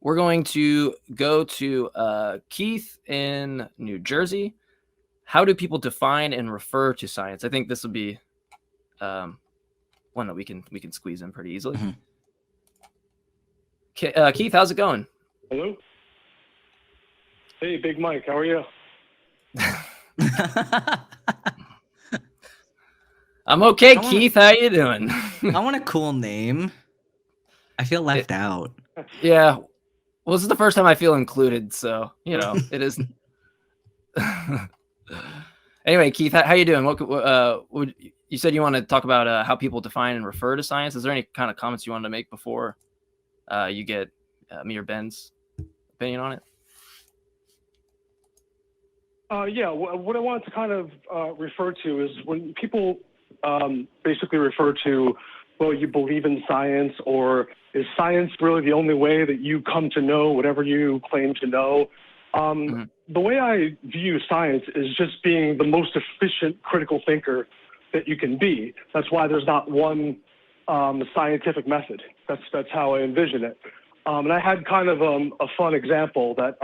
we're going to go to Keith in New Jersey. How do people define and refer to science? I think this will be one that we can squeeze in pretty easily. Mm-hmm. Keith, how's it going? Hello. Hey, Big Mike, how are you? I'm okay, Keith. How you doing? I want a cool name. I feel left out. Yeah. Well, this is the first time I feel included, so it is. Anyway, Keith, how you doing? What you said you want to talk about how people define and refer to science? Is there any kind of comments you wanted to make before you get me or Ben's opinion on it? Yeah, what I wanted to kind of refer to is when people basically refer to, well, you believe in science, or is science really the only way that you come to know whatever you claim to know? The way I view science is just being the most efficient critical thinker that you can be. That's why there's not one scientific method. That's how I envision it. And I had kind of a fun example that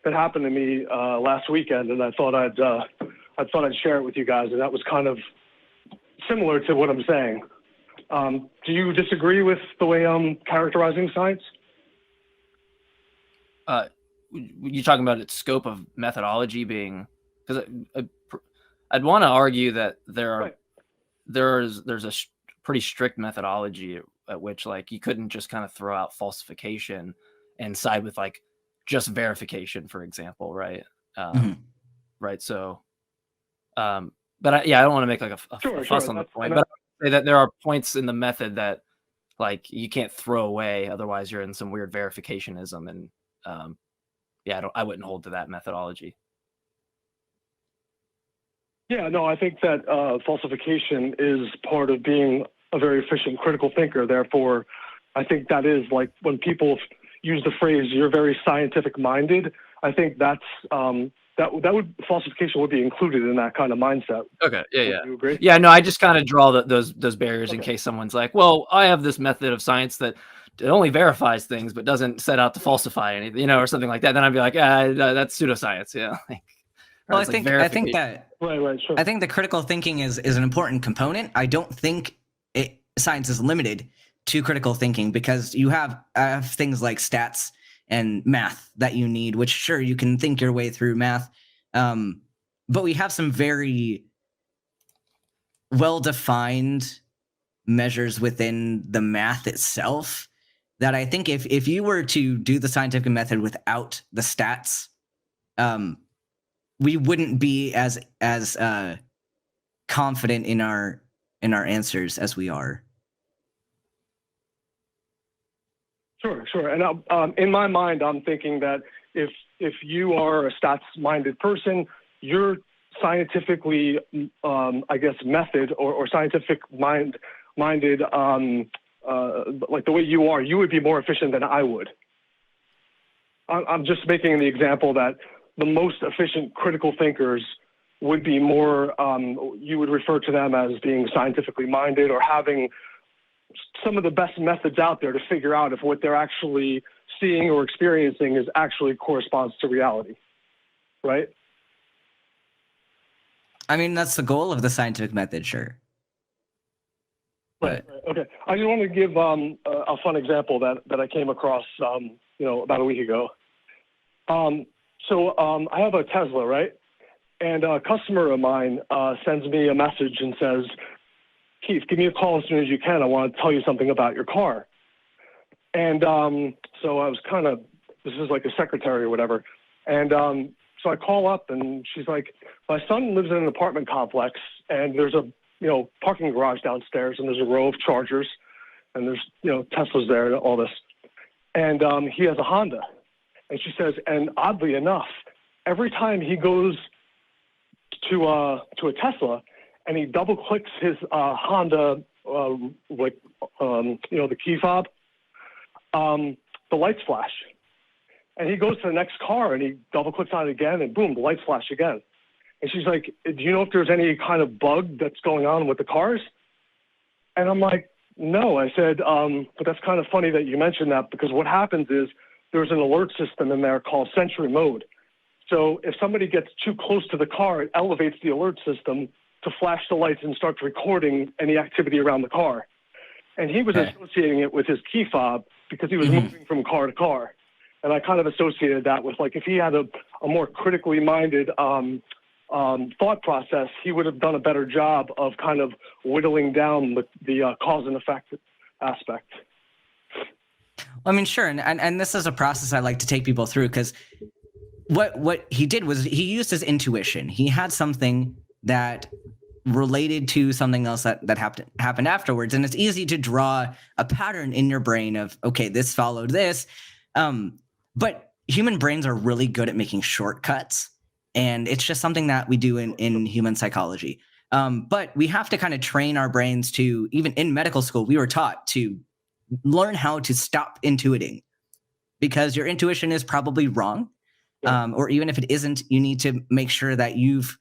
happened to me last weekend, and I thought I'd share it with you guys. And that was kind of similar to what I'm saying. Do you disagree with the way I'm characterizing science? You talking about its scope of methodology being, because I'd want to argue that there's a pretty strict methodology at which, like, you couldn't just kind of throw out falsification and side with like just verification, for example, right? Right. So, but I don't want to make like a fuss on the point, but I would say that there are points in the method that like you can't throw away, otherwise you're in some weird verificationism, and I wouldn't hold to that methodology. Yeah, no, I think that falsification is part of being a very efficient critical thinker. Therefore, I think that is like when people use the phrase "you're very scientific minded." I think that's falsification would be included in that kind of mindset. Okay. Yeah. You agree? Yeah. No, I just kind of draw those barriers in case someone's like, "Well, I have this method of science that it only verifies things but doesn't set out to falsify anything," or something like that. Then I'd be like, that's pseudoscience. Yeah. Well, I think that right, sure. I think the critical thinking is an important component. I don't think science is limited to critical thinking, because you have things like stats and math that you need, which sure, you can think your way through math. But we have some very well-defined measures within the math itself that I think if you were to do the scientific method without the stats, we wouldn't be as confident in our answers as we are. Sure. And in my mind, I'm thinking that if you are a stats-minded person, your scientifically, method or scientific minded, like the way you are, you would be more efficient than I would. I'm just making the example that the most efficient critical thinkers would be more, you would refer to them as being scientifically minded, or having some of the best methods out there to figure out if what they're actually seeing or experiencing is actually corresponds to reality, right? I mean, that's the goal of the scientific method, sure. Right. Okay. I just want to give a fun example that I came across, about a week ago. So I have a Tesla, right? And a customer of mine sends me a message and says, "Keith, give me a call as soon as you can. I want to tell you something about your car." And so I was this is like a secretary or whatever. And so I call up, and she's like, "My son lives in an apartment complex, and there's a parking garage downstairs, and there's a row of chargers, and there's Teslas there and all this. And he has a Honda." And she says, and oddly enough, every time he goes to a Tesla and he double clicks his Honda, the key fob, the lights flash. And he goes to the next car and he double clicks on it again, and boom, the lights flash again. And she's like, "Do you know if there's any kind of bug that's going on with the cars?" And I'm like, "No." I said, "But that's kind of funny that you mentioned that, because what happens is there's an alert system in there called Sentry Mode. So if somebody gets too close to the car, it elevates the alert system to flash the lights and start recording any activity around the car. And he was associating it with his key fob because he was moving from car to car. And I kind of associated that with, like, if he had a more critically minded thought process, he would have done a better job of kind of whittling down the cause and effect aspect. I mean, sure. And this is a process I like to take people through, because what he did was he used his intuition. He had something that related to something else that happened afterwards. And it's easy to draw a pattern in your brain of, okay, this followed this. But human brains are really good at making shortcuts. And it's just something that we do in human psychology. But we have to kind of train our brains to, even in medical school, we were taught to learn how to stop intuiting, because your intuition is probably wrong. Or even if it isn't, you need to make sure that you've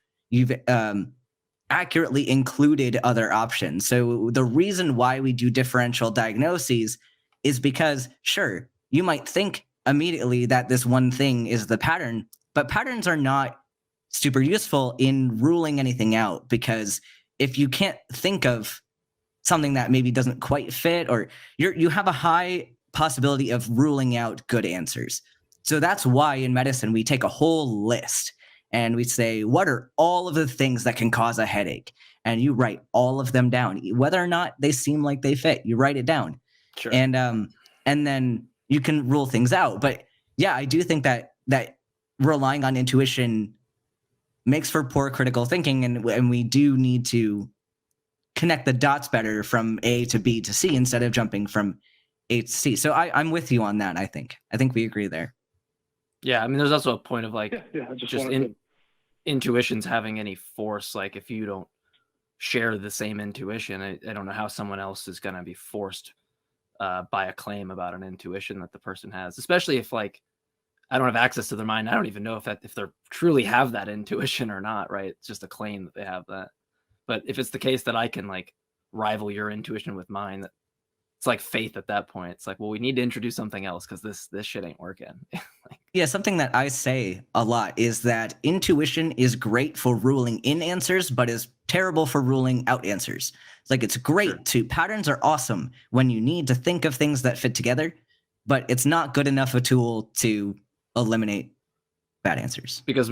accurately included other options. So the reason why we do differential diagnoses is because, sure, you might think immediately that this one thing is the pattern, but patterns are not super useful in ruling anything out, because if you can't think of something that maybe doesn't quite fit, or you have a high possibility of ruling out good answers. So that's why in medicine, we take a whole list and we say, what are all of the things that can cause a headache? And you write all of them down, whether or not they seem like they fit, you write it down. Sure. And then you can rule things out. But yeah, I do think that relying on intuition makes for poor critical thinking. And we do need to connect the dots better from A to B to C instead of jumping from A to C. So I'm with you on that. I think we agree there. Yeah, I mean, there's also a point of like just intuitions having any force. Like if you don't share the same intuition, I don't know how someone else is going to be forced by a claim about an intuition that the person has, especially if, like, I don't have access to their mind. I don't even know if they truly have that intuition or not, right? It's just a claim that they have that. But if it's the case that I can, like, rival your intuition with mine, it's like faith at that point. It's like, well, we need to introduce something else because this shit ain't working. Yeah, something that I say a lot is that intuition is great for ruling in answers, but is terrible for ruling out answers. It's like, it's great patterns are awesome when you need to think of things that fit together, but it's not good enough a tool to eliminate bad answers. Because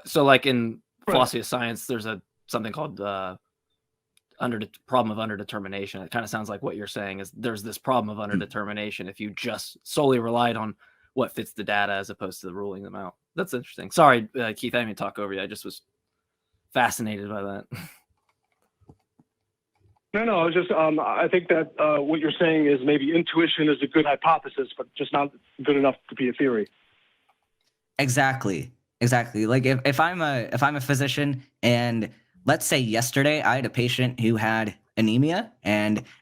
so like in philosophy of science, there's something called problem of underdetermination. It kind of sounds like what you're saying is there's this problem of underdetermination if you just solely relied on what fits the data as opposed to ruling them out. That's interesting. Sorry, Keith, I didn't mean to talk over you. I just was fascinated by that. No, I was just, I think that what you're saying is maybe intuition is a good hypothesis, but just not good enough to be a theory. Exactly. Like if I'm a physician, and let's say yesterday I had a patient who had anemia,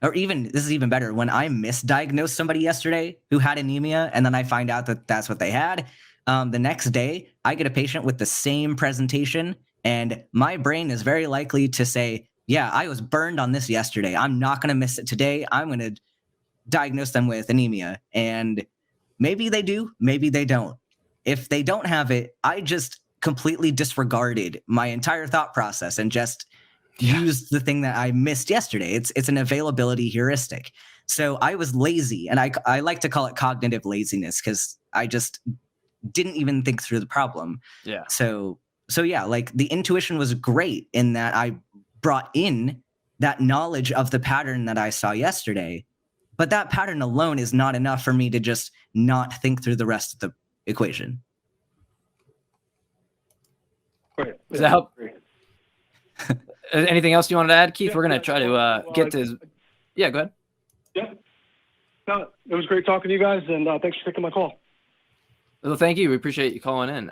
or even, this is even better, when I misdiagnosed somebody yesterday who had anemia, and then I find out that that's what they had, the next day I get a patient with the same presentation, and my brain is very likely to say, yeah, I was burned on this yesterday. I'm not going to miss it today. I'm going to diagnose them with anemia. And maybe they do, maybe they don't. If they don't have it, I just completely disregarded my entire thought process and just used the thing that I missed yesterday. It's an availability heuristic. So I was lazy, and I like to call it cognitive laziness, because I just didn't even think through the problem. Yeah. So yeah, like the intuition was great in that I brought in that knowledge of the pattern that I saw yesterday, but that pattern alone is not enough for me to just not think through the rest of the equation. Right. Does that help? Anything else you wanted to add, Keith? We're going to try to get to... Yeah, go ahead. Yeah. No, it was great talking to you guys, and thanks for taking my call. Well, thank you. We appreciate you calling in.